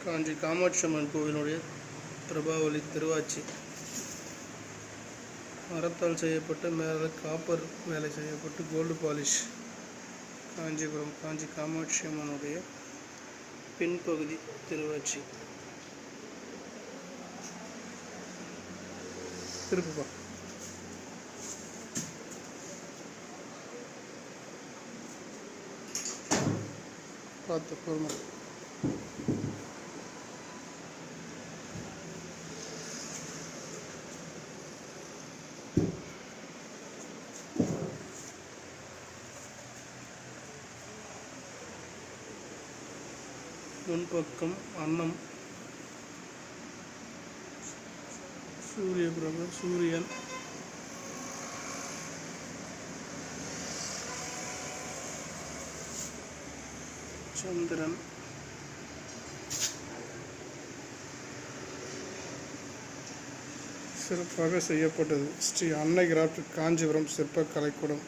காஞ்சி காமாட்சி அம்மன் கோவிலுடைய பிரபாவலி திருவாச்சி மரத்தால் செய்யப்பட்டு மேலே காப்பர் வேலை செய்யப்பட்டு கோல்டு பாலிஷ். காஞ்சிபுரம் காஞ்சி காமாட்சி அம்மனுடைய பின்பகுதி திருவாச்சி. திருப்புப்பா பார்த்து பொறுமை. முன்பக்கம் அன்னம், சூரிய பிரபு, சூரியன், சந்திரன், சிறப்பாக செய்யப்பட்டது. ஸ்ரீ அன்னை கிராஃப்ட் காஞ்சிபுரம் சிற்ப கலைக்கூடம்.